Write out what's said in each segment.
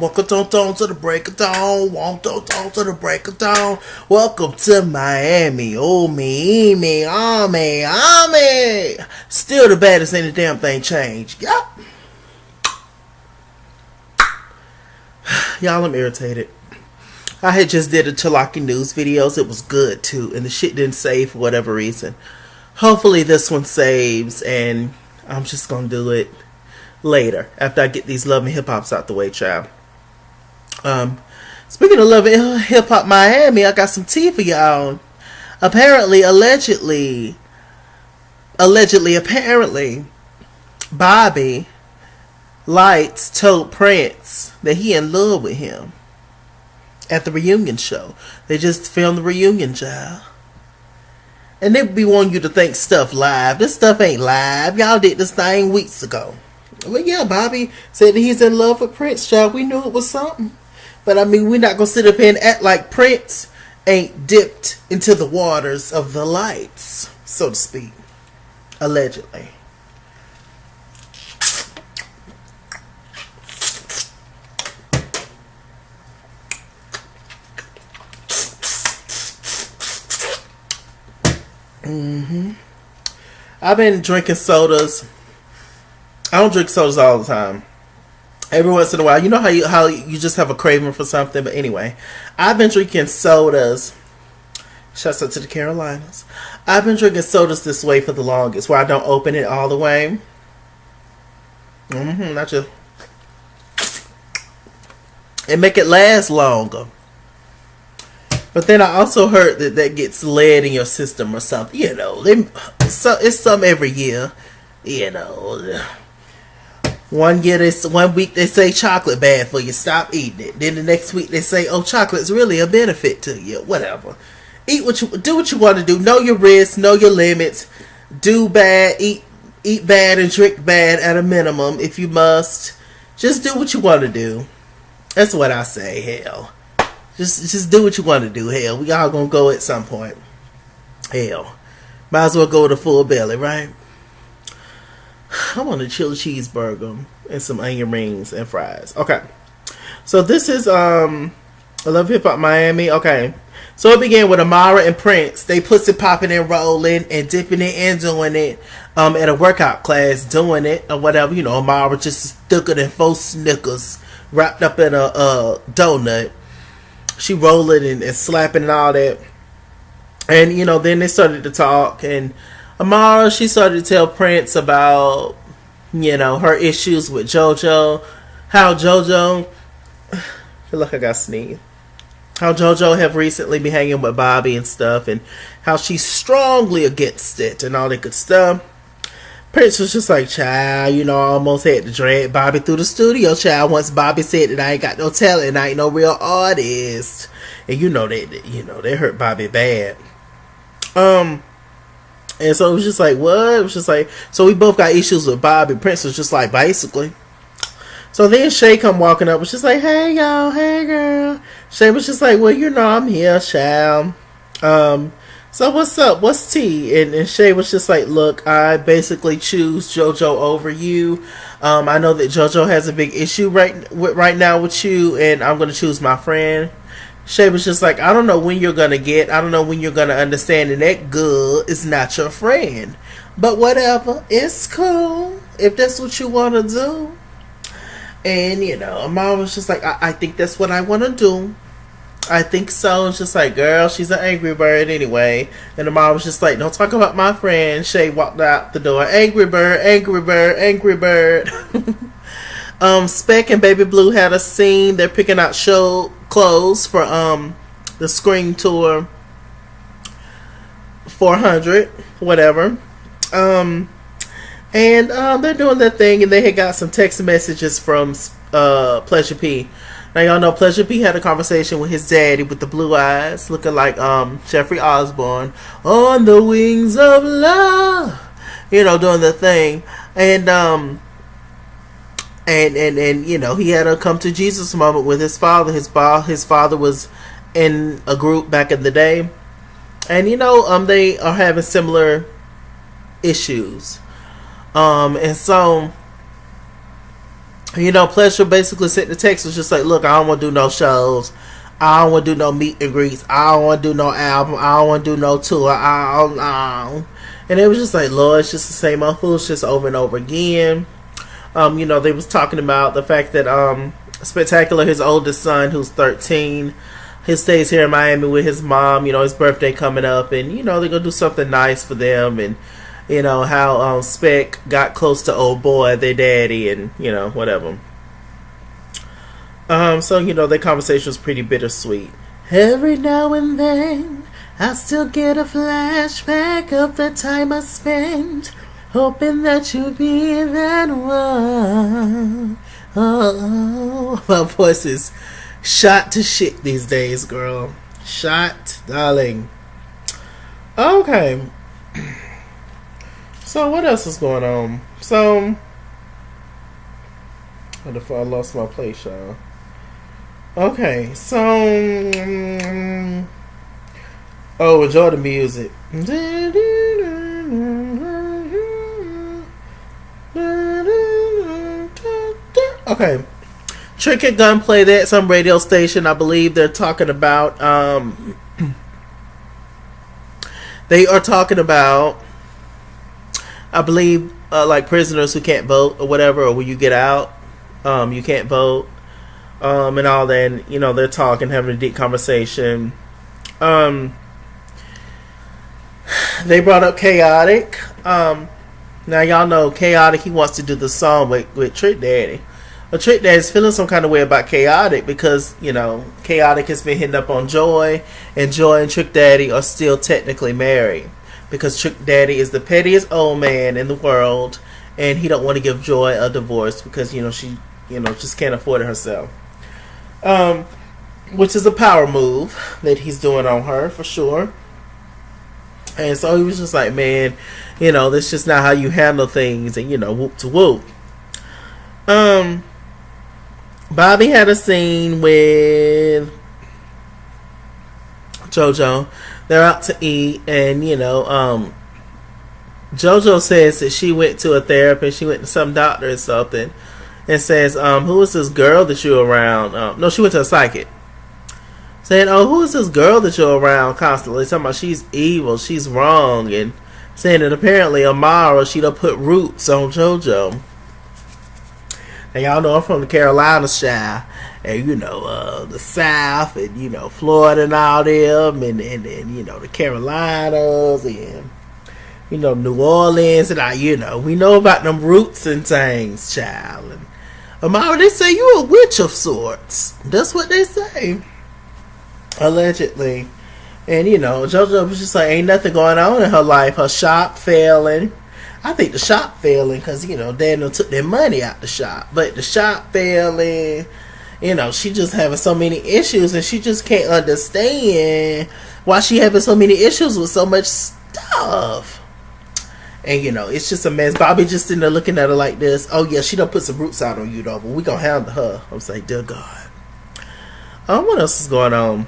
walk a ton to the break of dawn, walk ton to the break of dawn. Welcome to Miami, oh me, me. Still the baddest, ain't a damn thing changed. Yup. Y'all, I'm irritated. I had just did a Chalaki News videos. It was good too, and the shit didn't save for whatever reason. Hopefully this one saves, and I'm just gonna do it later after I get these Love and Hip Hops out the way, child. Speaking of Love and Hip Hop Miami, I got some tea for y'all. Apparently, Bobby Lights told Prince that he in love with him at the reunion show. They just filmed the reunion, child. And they be wanting you to think stuff live. This stuff ain't live. Y'all did this thing weeks ago. Well, yeah, Bobby said that he's in love with Prince, child. We knew it was something. But, I mean, we're not going to sit up here and act like Prince ain't dipped into the waters of the lights, so to speak. Allegedly. I've been drinking sodas. I don't drink sodas all the time. Every once in a while, you know how you just have a craving for something. But anyway, I've been drinking sodas. Shouts out to the Carolinas. I've been drinking sodas this way for the longest, where I don't open it all the way. Not just, and make it last longer. But then I also heard that gets lead in your system or something. You know, it's some every year. You know, one week they say chocolate bad for you, stop eating it. Then the next week they say, oh, chocolate's really a benefit to you. Whatever. Do what you want to do. Know your risks. Know your limits. Do bad. Eat bad and drink bad at a minimum if you must. Just do what you want to do. That's what I say. Hell. Just do what you want to do. Hell, we all gonna go at some point. Hell, might as well go with a full belly, right? I want a chili cheeseburger and some onion rings and fries. Okay, so this is I Love Hip Hop Miami. Okay, so it began with Amara and Prince. They pussy popping and rolling and dipping it and doing it at a workout class, doing it or whatever. You know, Amara just thicker than 4 Snickers wrapped up in a donut. She rolling and slapping and all that. And, you know, then they started to talk. And Amara, she started to tell Prince about, you know, her issues with JoJo. How JoJo, I feel like I got sneezed. How JoJo have recently been hanging with Bobby and stuff. And how she's strongly against it and all that good stuff. Prince was just like, child, you know, I almost had to drag Bobby through the studio, child. Once Bobby said that I ain't got no talent, I ain't no real artist, and you know they hurt Bobby bad. And so it was just like, what? It was just like, so we both got issues with Bobby. Prince was just like, basically. So then Shay come walking up, was just like, hey y'all, hey girl. Shay was just like, well, you know, I'm here, child. So what's up? What's tea? And Shay was just like, look, I basically choose JoJo over you. I know that JoJo has a big issue right now with you, and I'm going to choose my friend. Shay was just like, I don't know when you're going to I don't know when you're going to understand, and that good is not your friend. But whatever, it's cool if that's what you want to do. And, you know, Mom was just like, I think that's what I want to do. I think so. It's just like, girl, she's an angry bird anyway. And the mom was just like, don't talk about my friend. Shay walked out the door. Angry bird, angry bird, angry bird. Spec and Baby Blue had a scene. They're picking out show clothes for the Scream Tour 400, whatever. And they're doing their thing, and they had got some text messages from Pleasure P. Now y'all know Pleasure P had a conversation with his daddy with the blue eyes, looking like Jeffrey Osborne, on the wings of love, you know, doing the thing, and you know, he had a come to Jesus moment with his father. His father was in a group back in the day, and you know, they are having similar issues, and so Pleasure basically sent the text, was just like, look, I don't want to do no shows. I don't want to do no meet and greets. I don't want to do no album. I don't want to do no tour. I don't. And it was just like, Lord, it's just the same old foolishness over and over again. They was talking about the fact that Spectacular, his oldest son, who's 13, he stays here in Miami with his mom. His birthday coming up, and they're gonna do something nice for them. And how Spec got close to old boy, their daddy, and whatever. So their conversation was pretty bittersweet. Every now and then, I still get a flashback of the time I spent hoping that you'd be that one. Oh, my voice is shot to shit these days, girl. Shot, darling. Okay. So what else is going on? So, what if I lost my place, y'all? Okay, so enjoy the music. Okay, Trinket Gun played at some radio station. I believe they're talking about. They are talking about. I believe like prisoners who can't vote or whatever, or when you get out, you can't vote. And all that, and, they're talking, having a deep conversation. They brought up Chaotic. Now y'all know Chaotic, he wants to do the song with Trick Daddy. Well, Trick Daddy's feeling some kind of way about Chaotic because, Chaotic has been hitting up on Joy, and Joy and Trick Daddy are still technically married. Because Trick Daddy is the pettiest old man in the world, and he don't want to give Joy a divorce because, she, just can't afford it herself. Which is a power move that he's doing on her for sure. And so he was just like, man, that's just not how you handle things, and whoop to whoop. Bobby had a scene with JoJo. They're out to eat, and JoJo says that she went to a therapist, she went to some doctor or something, and says, who is this girl that you're around? No, she went to a psychic. Saying, who is this girl that you're around constantly? Talking about she's evil, she's wrong, and saying that apparently Amara, she done put roots on JoJo. And y'all know I'm from the Carolinas, child, and the South, and Florida and all them, and the Carolinas, and New Orleans, and we know about them roots and things, child. And Amara, they say you a witch of sorts. That's what they say. Allegedly. And, JoJo was just like, ain't nothing going on in her life. Her shop failing. I think the shop failing because, Daniel took their money out the shop. But the shop failing, she just having so many issues, and she just can't understand why she having so many issues with so much stuff. And, it's just a mess. Bobby just sitting there looking at her like this. Oh, yeah, she done put some roots out on you, though. But we gonna handle her. I was like, dear God. What else is going on?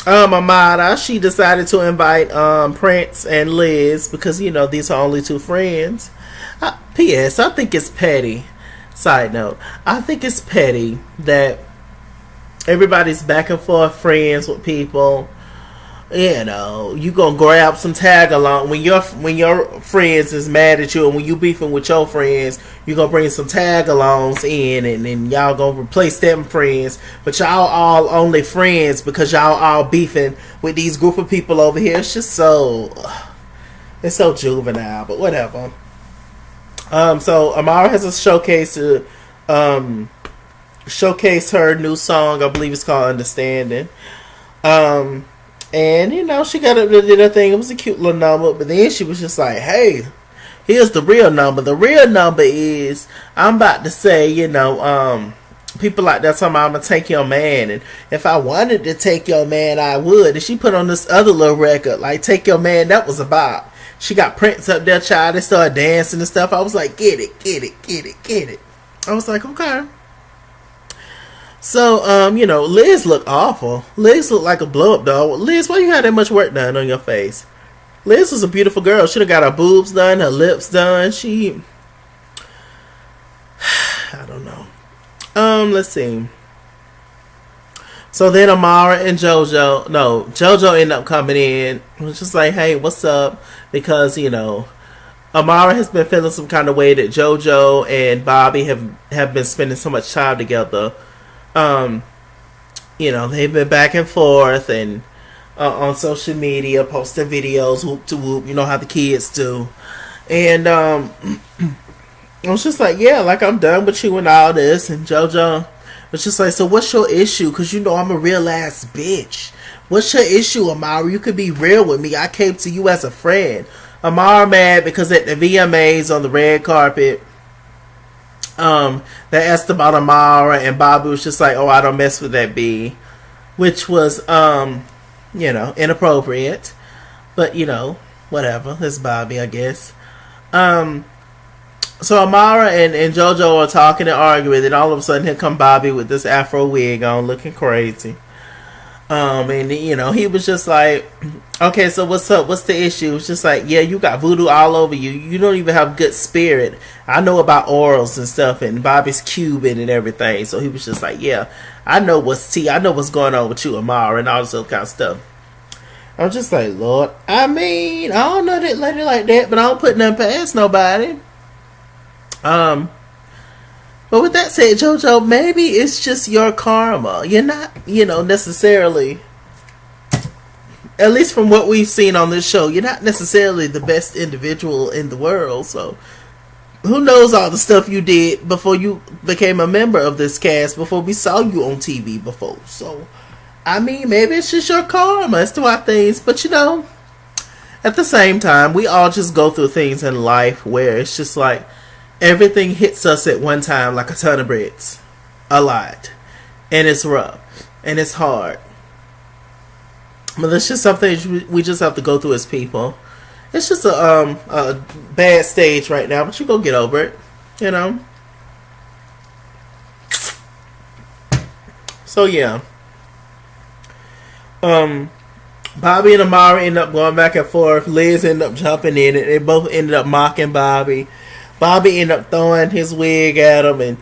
Amara, she decided to invite Prince and Liz because, these are only two friends. P.S. I think it's petty. Side note. I think it's petty that everybody's back and forth friends with people. You gonna grab some tag along when your friends is mad at you, and when you beefing with your friends, you gonna bring some tag alongs in, and then y'all gonna replace them friends, but y'all all only friends because y'all all beefing with these group of people over here. It's just it's so juvenile, but whatever. So Amara has a showcase to showcase her new song. I believe it's called Understanding. And, she got up and did her thing. It was a cute little number. But then she was just like, hey, here's the real number. The real number is, I'm about to say, people like that talking about I'm going to take your man. And if I wanted to take your man, I would. And she put on this other little record, like, Take Your Man, that was about. She got Prince up there, child. They started dancing and stuff. I was like, get it, get it, get it, get it. I was like, okay. So, Liz looked awful. Liz looked like a blow-up doll. Liz, why you had that much work done on your face? Liz was a beautiful girl. She done got her boobs done, her lips done. I don't know. Let's see. So then Amara and JoJo ended up coming in. It was just like, hey, what's up? Because, Amara has been feeling some kind of way that JoJo and Bobby have been spending so much time together. They've been back and forth and on social media, posting videos, whoop to whoop, you know how the kids do. And I was just like, yeah, like I'm done with you and all this. And JoJo was just like, so what's your issue? Because I'm a real ass bitch. What's your issue, Amara? You could be real with me. I came to you as a friend. Amara mad because at the VMAs on the red carpet, they asked about Amara and Bobby was just like, oh, I don't mess with that B, which was inappropriate, but whatever, it's Bobby, I guess. So Amara and JoJo are talking and arguing, and all of a sudden here come Bobby with this afro wig on, looking crazy. And he was just like, okay, so what's up? What's the issue? It's just like, yeah, you got voodoo all over you. You don't even have good spirit. I know about orals and stuff, and Bobby's Cuban and everything. So he was just like, yeah, I know what's tea. I know what's going on with you, Amara, and all this other kind of stuff. I was just like, Lord, I mean, I don't know that lady like that, but I don't put nothing past nobody. But with that said, JoJo, maybe it's just your karma. You're not, necessarily, at least from what we've seen on this show, you're not necessarily the best individual in the world. So who knows all the stuff you did before you became a member of this cast, before we saw you on TV before. So, I mean, maybe it's just your karma as to why things, but at the same time, we all just go through things in life where it's just like, everything hits us at one time like a ton of bricks. A lot. And it's rough. And it's hard. But that's just something we just have to go through as people. It's just a bad stage right now, but you go get over it. So yeah. Bobby and Amara end up going back and forth. Liz ended up jumping in it. They both ended up mocking Bobby. Bobby ended up throwing his wig at him and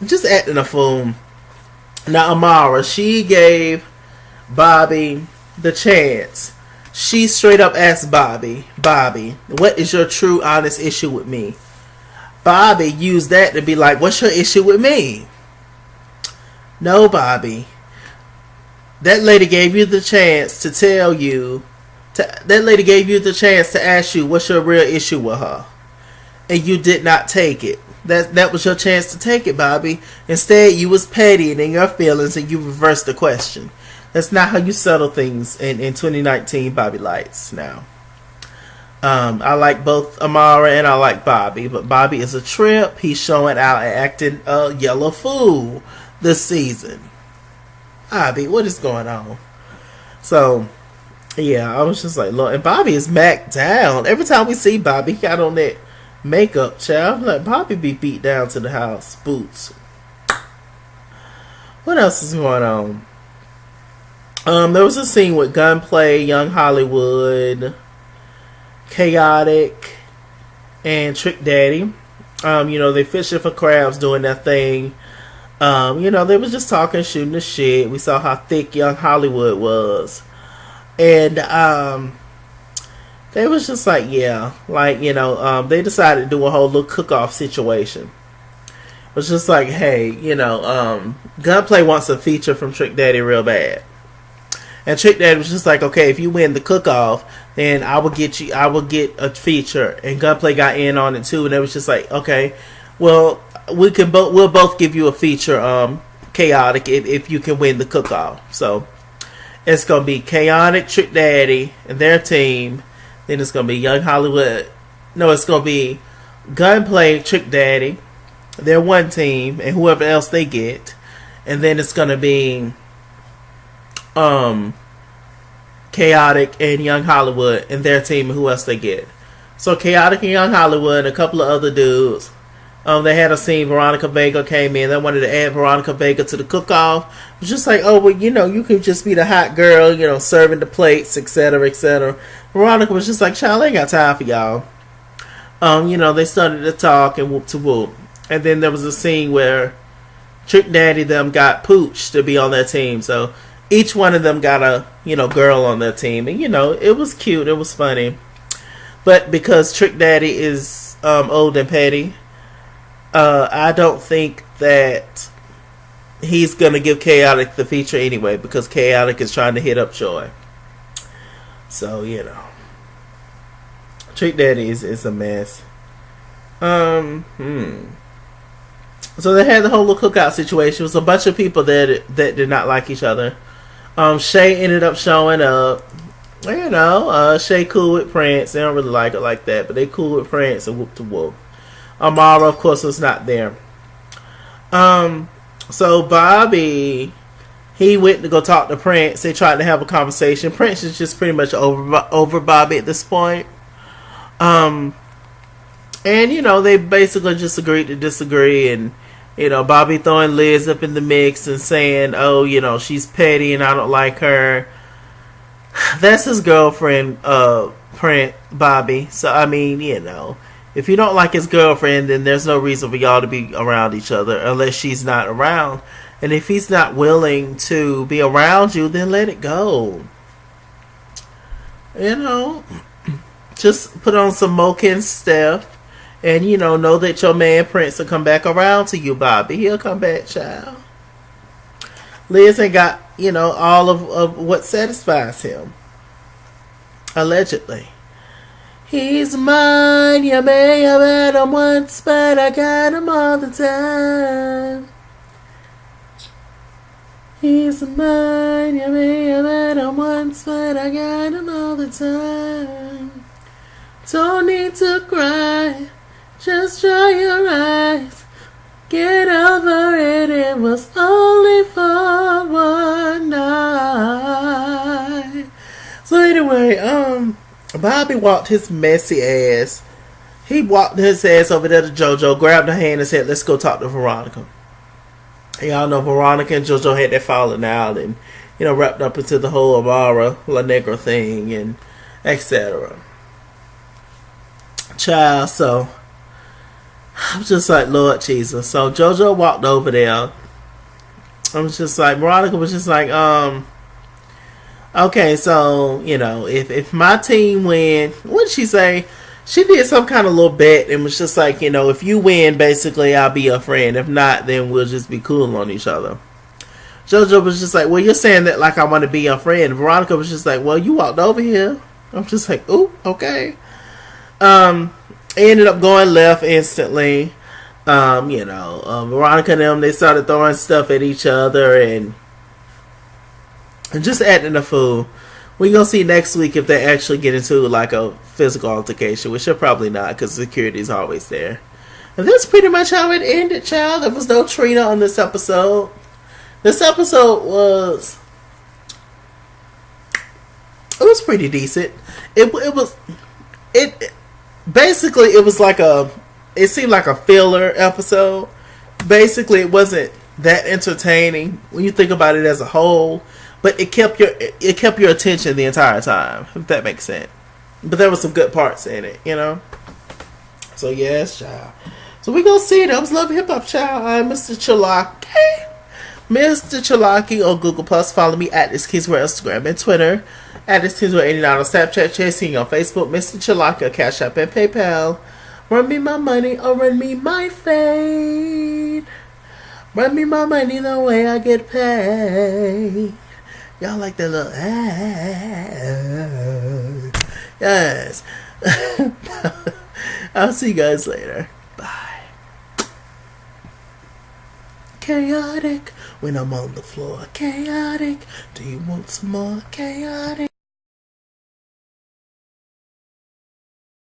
just acting a fool. Now Amara, she gave Bobby the chance. She straight up asked Bobby, what is your true honest issue with me? Bobby used that to be like, what's your issue with me? No, Bobby. That lady gave you the chance to tell you, that lady gave you the chance to ask you what's your real issue with her. And you did not take it. That was your chance to take it, Bobby. Instead, you was petty and in your feelings and you reversed the question. That's not how you settle things in 2019 Bobby Lights now. I like both Amara and I like Bobby, but Bobby is a trip. He's showing out and acting a yellow fool this season. Bobby, what is going on? So, yeah, I was just like, look, and Bobby is macked down. Every time we see Bobby, he got on that makeup, child. I'm like, Bobby be beat down to the house. Boots. What else is going on? There was a scene with Gunplay, Young Hollywood, Chaotic, and Trick Daddy. They fishing for crabs, doing that thing. They was just talking, shooting the shit. We saw how thick Young Hollywood was. And, they was just like, yeah, like, they decided to do a whole little cook-off situation. It was just like, hey, Gunplay wants a feature from Trick Daddy real bad. And Trick Daddy was just like, okay, if you win the cook-off, then I will get a feature. And Gunplay got in on it too, and it was just like, okay, well, we'll both give you a feature, Chaotic, if you can win the cook-off. So it's gonna be Chaotic, Trick Daddy, and their team. Then it's going to be Young Hollywood. No, it's going to be Gunplay, Trick Daddy, their one team, and whoever else they get. And then it's going to be Chaotic and Young Hollywood and their team and who else they get. So Chaotic and Young Hollywood and a couple of other dudes. They had a scene, Veronica Vega came in. They wanted to add Veronica Vega to the cook-off. It was just like, oh, well, you could just be the hot girl, serving the plates, etc., etc. Veronica was just like, child, I ain't got time for y'all. They started to talk and whoop to whoop. And then there was a scene where Trick Daddy them got Pooch to be on their team. So each one of them got a, girl on their team. And, it was cute. It was funny. But because Trick Daddy is old and petty, I don't think that he's going to give Chaotic the feature anyway, because Chaotic is trying to hit up Joy. So, Trick Daddy is a mess. So they had the whole little cookout situation. It was a bunch of people that did not like each other. Shay ended up showing up. Shay cool with Prince. They don't really like it like that, but they cool with Prince and whoop to whoop. Amara, of course, was not there. So Bobby, he went to go talk to Prince. They tried to have a conversation. Prince is just pretty much over Bobby at this point. And they basically just agreed to disagree, and Bobby throwing Liz up in the mix and saying, oh, she's petty and I don't like her. That's his girlfriend, Bobby. So, I mean, if you don't like his girlfriend, then there's no reason for y'all to be around each other unless she's not around. And if he's not willing to be around you, then let it go. Just put on some Mocha stuff. And, know that your man Prince will come back around to you, Bobby. He'll come back, child. Liz ain't got, all of what satisfies him. Allegedly. He's mine, you may have had him once, but I got him all the time. He's mine, you may have had him once, but I got him all the time. Don't need to cry. Just dry your eyes. Get over it. It was only for one night. So anyway, Bobby walked his messy ass. He walked his ass over there to JoJo, grabbed her hand and said, let's go talk to Veronica. Y'all know Veronica and JoJo had that falling out and, wrapped up into the whole Amara, Negra thing and etc. Child, so I was just like, Lord Jesus. So JoJo walked over there. I was just like, Veronica was just like, okay, so, if my team win, what did she say? She did some kind of little bet and was just like, if you win, basically, I'll be your friend. If not, then we'll just be cool on each other. JoJo was just like, well, you're saying that like I want to be your friend. Veronica was just like, well, you walked over here. I'm just like, ooh, okay. Ended up going left instantly. Veronica and them, they started throwing stuff at each other and just acting a fool. We're going to see next week if they actually get into like a physical altercation, which they're probably not because security is always there. And that's pretty much how it ended, child. There was no Trina on this episode. This episode was pretty decent. It seemed like a filler episode. Basically, it wasn't that entertaining when you think about it as a whole, but it kept your attention the entire time, if that makes sense. But there were some good parts in it, So yes, child. So we gonna see it. I was Love Hip Hop, child. I'm Mr. Chalaki. Mr. Chalaki on Google Plus. Follow me at this Kids Where Instagram and Twitter. At this Kids Where 89 on Snapchat. Chasing on Facebook. Mr. Chalaki on Cash App and PayPal. Run me my money or run me my fade. Run me my money the way I get paid. Y'all like that little yes. I'll see you guys later. Bye. Chaotic when I'm on the floor. Chaotic. Do you want some more? Chaotic.